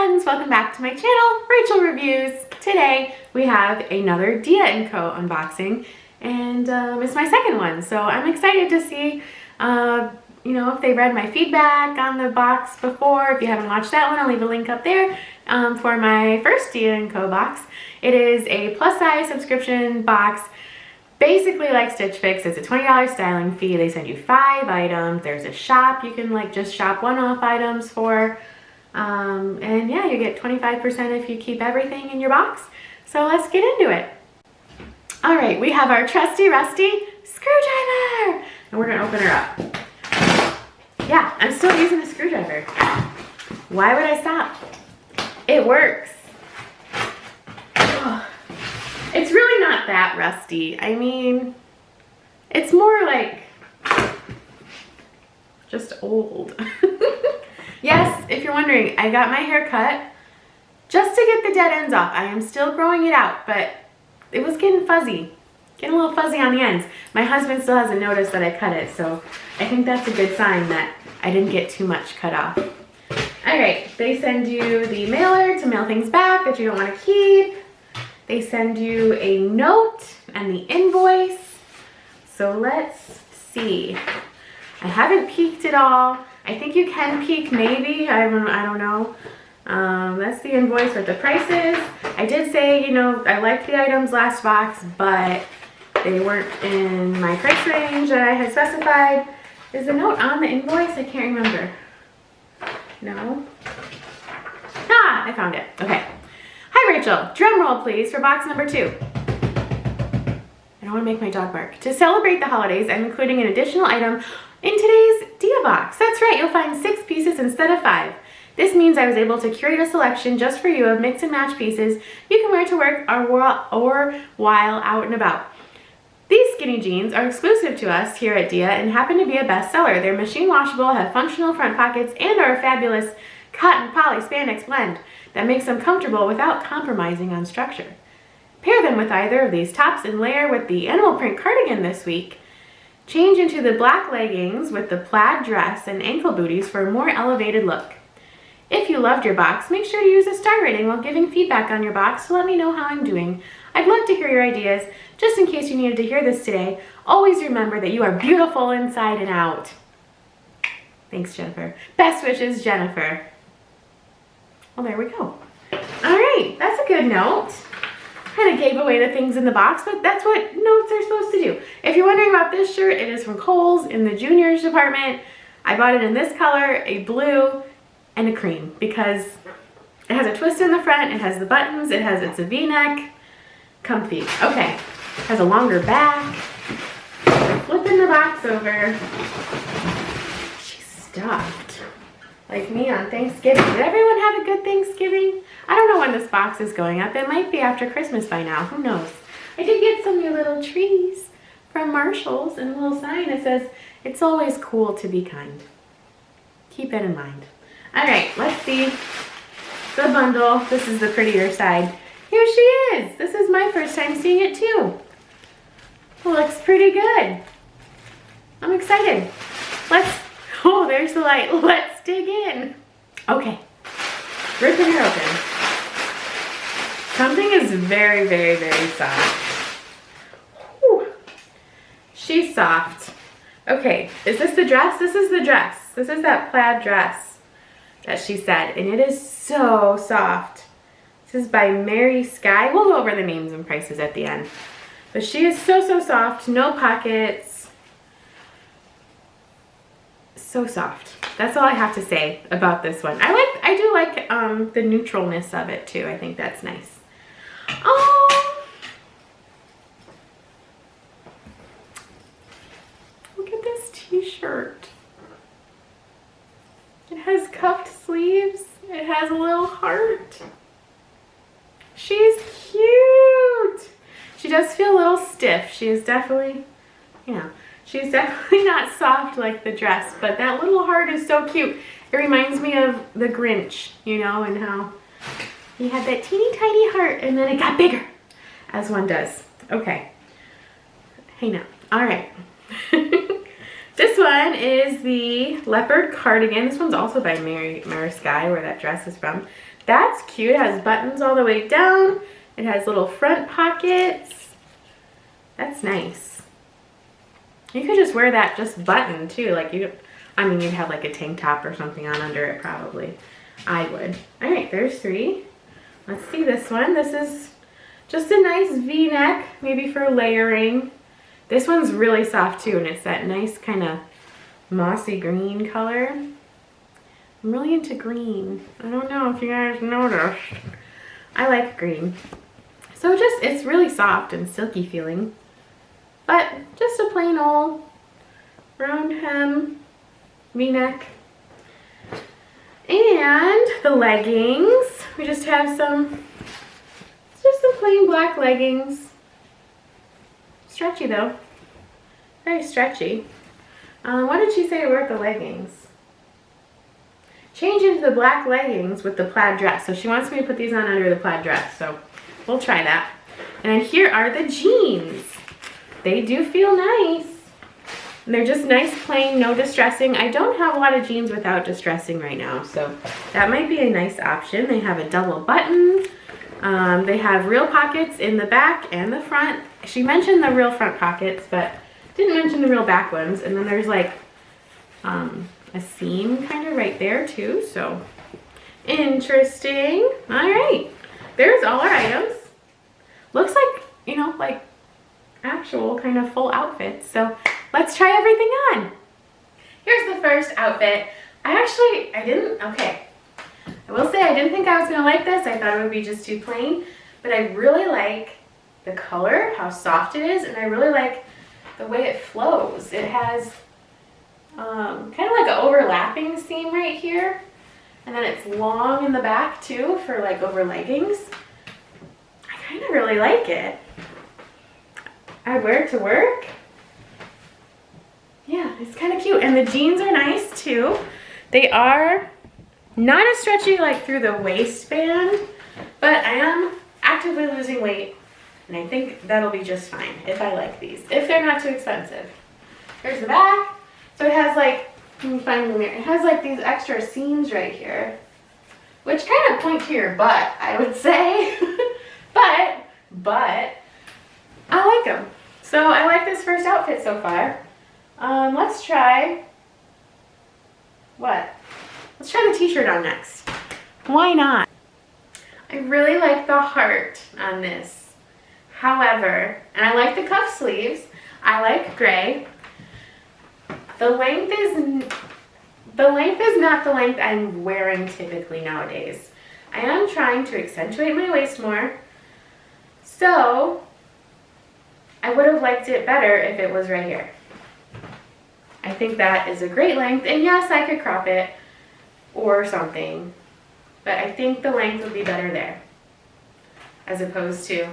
friends, welcome back to my channel, Rachel Reviews. Today we have another Dia & Co unboxing, and it's my second one, so I'm excited to see if they read my feedback on the box before. If you haven't watched that one, I'll leave a link up there for my first Dia & Co box. It is a plus size subscription box, basically like Stitch Fix. It's a $20 styling fee. They send you 5 items. There's a shop you can just shop one-off items for. And yeah, you get 25% if you keep everything in your box. So let's get into it. All right, we have our trusty rusty screwdriver, and we're gonna open her up. Yeah, I'm still using the screwdriver. Why would I stop? It works. Oh, it's really not that rusty. I mean, it's more like just old. Yes, if you're wondering, I got my hair cut just to get the dead ends off. I am still growing it out, but it was getting fuzzy. Getting a little fuzzy on the ends. My husband still hasn't noticed that I cut it, so I think that's a good sign that I didn't get too much cut off. Alright, they send you the mailer to mail things back that you don't want to keep. They send you a note and the invoice. So let's see. I haven't peeked at all. I think you can peek maybe, I don't know. That's the invoice with the prices. I did say, I liked the items last box, but they weren't in my price range that I had specified. Is the note on the invoice? I can't remember. No? Ah, I found it. Okay. Hi Rachel, drum roll please for box number 2. I don't want to make my dog bark. To celebrate the holidays, I'm including an additional item in today's Dia box. That's right, you'll find 6 pieces instead of 5. This means I was able to curate a selection just for you of mix and match pieces you can wear to work or while out and about. These skinny jeans are exclusive to us here at Dia and happen to be a bestseller. They're machine washable, have functional front pockets, and are a fabulous cotton poly spandex blend that makes them comfortable without compromising on structure. Pair them with either of these tops and layer with the animal print cardigan this week. Change into the black leggings with the plaid dress and ankle booties for a more elevated look. If you loved your box, make sure to use a star rating while giving feedback on your box to let me know how I'm doing. I'd love to hear your ideas. Just in case you needed to hear this today, always remember that you are beautiful inside and out. Thanks, Jennifer. Best wishes, Jennifer. Well, there we go. All right, that's a good note. Kind of gave away the things in the box, but that's what notes are supposed to do. If you're wondering about this shirt, it is from Kohl's in the juniors department. I bought it in this color, a blue, and a cream, because it has a twist in the front, it has the buttons, it's a V-neck, comfy. Okay, it has a longer back. I'm flipping the box over. She's stuffed. Like me on Thanksgiving. Did everyone have a good Thanksgiving? I don't know when this box is going up. It might be after Christmas by now. Who knows? I did get some new little trees from Marshall's and a little sign that says, "It's always cool to be kind." Keep it in mind. All right, let's see the bundle. This is the prettier side. Here she is. This is my first time seeing it too. It looks pretty good. I'm excited. Oh, there's the light. Let's dig in. Okay, ripping her open. Something is very, very, very soft. Whew. She's soft. Okay, is this the dress? This is the dress. This is that plaid dress that she said, and it is so soft. This is by Mary Sky. We'll go over the names and prices at the end. But she is so, so soft. No pockets. So soft. That's all I have to say about this one. I do like the neutralness of it too. I think that's nice. Oh, look at this t-shirt. It has cuffed sleeves. It has a little heart. She's cute. She does feel a little stiff. She is definitely, she's definitely not soft like the dress, but that little heart is so cute. It reminds me of the Grinch, and how he had that teeny tiny heart and then it got bigger, as one does. Okay. Hey now. All right. This one is the leopard cardigan. This one's also by Mary Sky, where that dress is from. That's cute. It has buttons all the way down. It has little front pockets. That's nice. You could just wear that just button too. Like you'd have like a tank top or something on under it probably. I would. All right, there's 3. Let's see this one. This is just a nice V-neck, maybe for layering. This one's really soft too, and it's that nice kind of mossy green color. I'm really into green. I don't know if you guys noticed. I like green. So it's really soft and silky feeling. But just a plain old round hem V-neck. And the leggings. We just have some plain black leggings. Stretchy though. Very stretchy. What did she say to wear with the leggings? Change into the black leggings with the plaid dress. So she wants me to put these on under the plaid dress. So we'll try that. And then here are the jeans. They do feel nice. And they're just nice, plain, no distressing. I don't have a lot of jeans without distressing right now, so that might be a nice option. They have a double button. They have real pockets in the back and the front. She mentioned the real front pockets, but didn't mention the real back ones. And then there's like a seam kind of right there too, so interesting. All right, there's all our items. Looks like, you know, like actual kind of full outfits. So let's try everything on. Here's the first outfit. I will say I didn't think I was gonna like this. I thought it would be just too plain, but I really like the color, how soft it is, and I really like the way it flows. It has kind of like an overlapping seam right here, and then it's long in the back too for like over leggings. I kind of really like it. I'd wear it to work. Yeah, it's kind of cute. And the jeans are nice too. They are not as stretchy like through the waistband, but I am actively losing weight, and I think that'll be just fine if I like these, if they're not too expensive. Here's the back. So it has like, let me find the mirror. It has like these extra seams right here, which kind of point to your butt, I would say. but I like them. So I like this first outfit so far. Let's try, let's try the t-shirt on next. Why not? I really like the heart on this. However, and I like the cuff sleeves. I like gray. The length is not the length I'm wearing typically nowadays. I am trying to accentuate my waist more. So I would have liked it better if it was right here. I think that is a great length, and yes, I could crop it or something, but I think the length would be better there as opposed to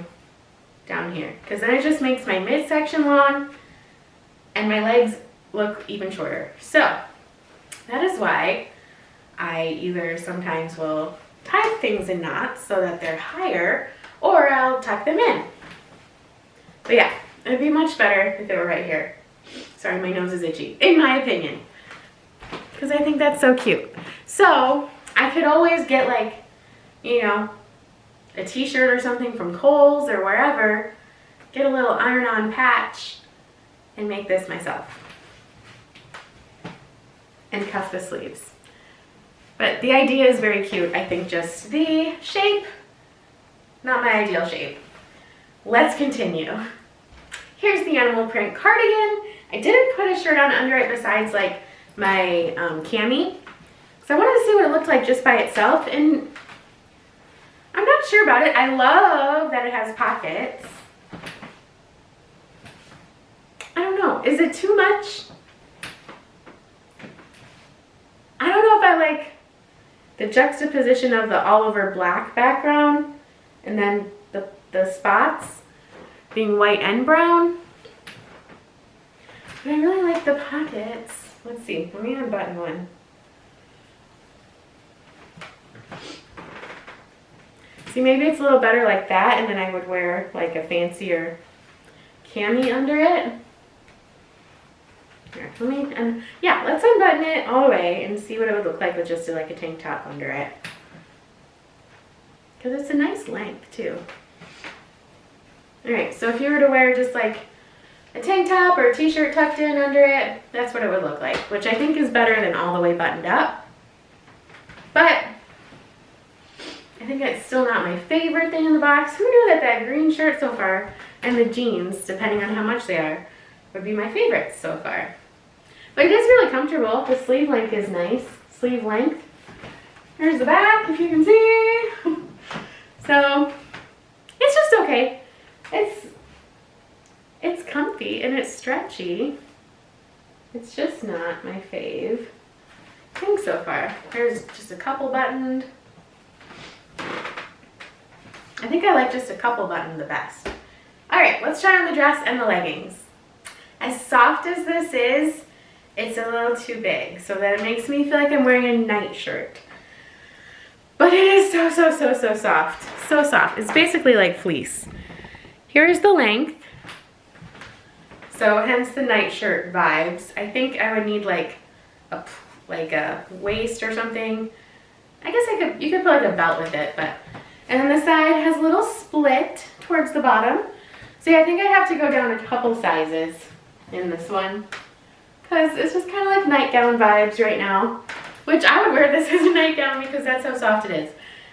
down here, because then it just makes my midsection long and my legs look even shorter. So that is why I either sometimes will tie things in knots so that they're higher, or I'll tuck them in. But yeah, it'd be much better if it were right here. Sorry, my nose is itchy, in my opinion, because I think that's so cute. So I could always get like, you know, a t-shirt or something from Kohl's or wherever, get a little iron-on patch and make this myself. And cuff the sleeves. But the idea is very cute. I think just the shape, not my ideal shape. Let's continue. Here's the animal print cardigan. I didn't put a shirt on under it besides like my cami. So I wanted to see what it looked like just by itself, and I'm not sure about it. I love that it has pockets. I don't know, is it too much? I don't know if I like the juxtaposition of the all over black background and then the spots being white and brown. But I really like the pockets. Let's see, let me unbutton one. See, maybe it's a little better like that, and then I would wear like a fancier cami under it. Here, let's unbutton it all the way and see what it would look like with just like a tank top under it. because it's a nice length too. All right, so if you were to wear just like a tank top or a t-shirt tucked in under it, that's what it would look like, which I think is better than all the way buttoned up. But I think it's still not my favorite thing in the box. Who knew that that green shirt so far and the jeans, depending on how much they are, would be my favorites so far. But it is really comfortable. The sleeve length is nice. Sleeve length. Here's the back, if you can see. So it's just okay. It's comfy and it's stretchy. It's just not my fave thing so far. There's just a couple buttoned. I think I like just a couple buttoned the best. All right, let's try on the dress and the leggings. As soft as this is, it's a little too big, so that it makes me feel like I'm wearing a nightshirt. But it is so soft. So soft. It's basically like fleece. Here's the length. So hence the nightshirt vibes. I think I would need like a waist or something. I guess you could put like a belt with it, but. And then the side has a little split towards the bottom. So yeah, I think I'd have to go down a couple sizes in this one, because it's just kind of like nightgown vibes right now, which I would wear this as a nightgown because that's how soft it is.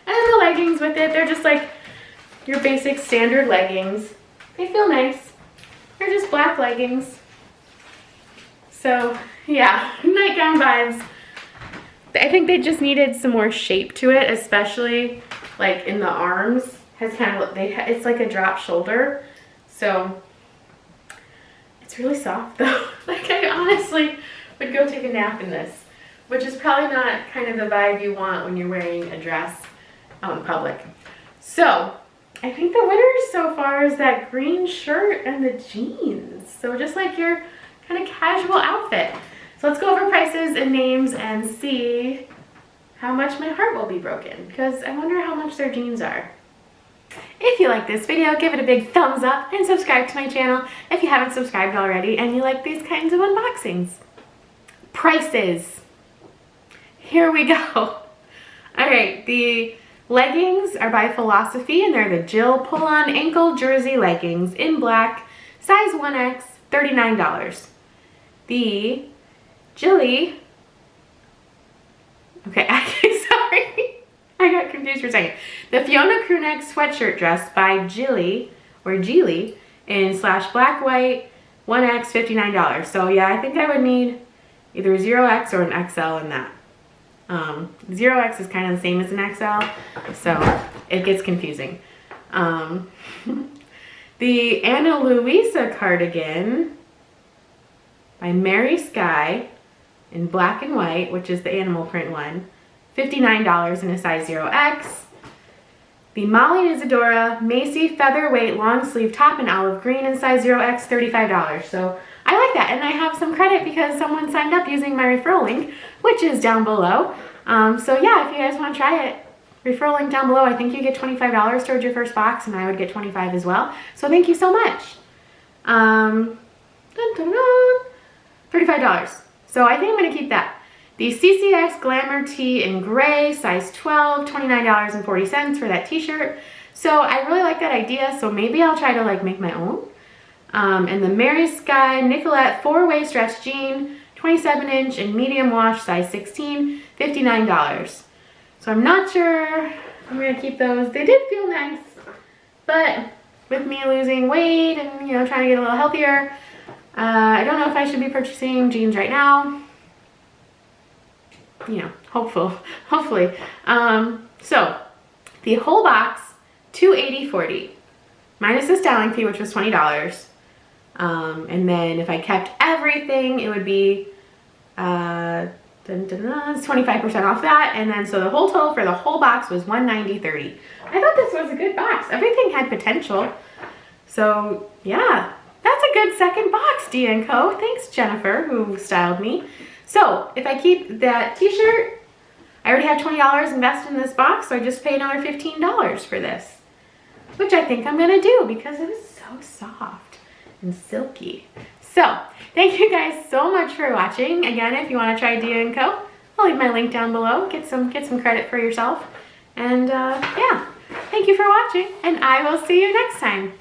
And then the leggings with it, they're just like your basic standard leggings. They feel nice. They're just black leggings. So yeah, nightgown vibes. I think they just needed some more shape to it, especially like in the arms. Has kind of it's like a drop shoulder. So it's really soft though. Like I honestly would go take a nap in this, which is probably not kind of the vibe you want when you're wearing a dress out in public. So I think the winner so far is that green shirt and the jeans. So just like your kind of casual outfit. So let's go over prices and names and see how much my heart will be broken, because I wonder how much their jeans are. If you like this video, give it a big thumbs up and subscribe to my channel if you haven't subscribed already and you like these kinds of unboxings. Prices. Here we go. All right, the leggings are by Philosophy, and they're the Jill pull-on ankle jersey leggings in black, size 1X, $39. The Jilly, okay, sorry, I got confused for a second. The Fiona crewneck sweatshirt dress by Jilly, or Geely, in slash black white, 1X, $59. So yeah, I think I would need either 0X or an XL in that. 0X is kind of the same as an XL, so it gets confusing. The Ana Luisa cardigan by Mary Sky in black and white, which is the animal print one, $59 in a size 0X. The Molly Isadora Macy featherweight long sleeve top in olive green in size 0X, $35. So I like that, and I have some credit because someone signed up using my referral link, which is down below. So yeah, if you guys want to try it, referral link down below. I think you get $25 towards your first box, and I would get $25 as well. So thank you so much. $35. So I think I'm going to keep that. The CCX Glamour Tee in gray, size 12, $29.40 for that t-shirt. So I really like that idea, so maybe I'll try to like make my own. And the Mary Sky Nicolette 4-way stretch jean, 27-inch in medium wash, size 16, $59. So I'm not sure I'm going to keep those. They did feel nice, but with me losing weight and, you know, trying to get a little healthier, I don't know if I should be purchasing jeans right now. You know, hopefully. So the whole box, $280.40, minus the styling fee, which was $20. And then if I kept everything, it would be 25% off that. And then so the whole total for the whole box was $190.30. I thought this was a good box. Everything had potential. So yeah, that's a good second box, D & Co. Thanks, Jennifer, who styled me. So if I keep that t-shirt, I already have $20 invested in this box, so I just pay another $15 for this, which I think I'm gonna do because it is so soft and silky. So thank you guys so much for watching. Again, if you want to try D & Co, I'll leave my link down below. Get some credit for yourself. And yeah, thank you for watching, and I will see you next time.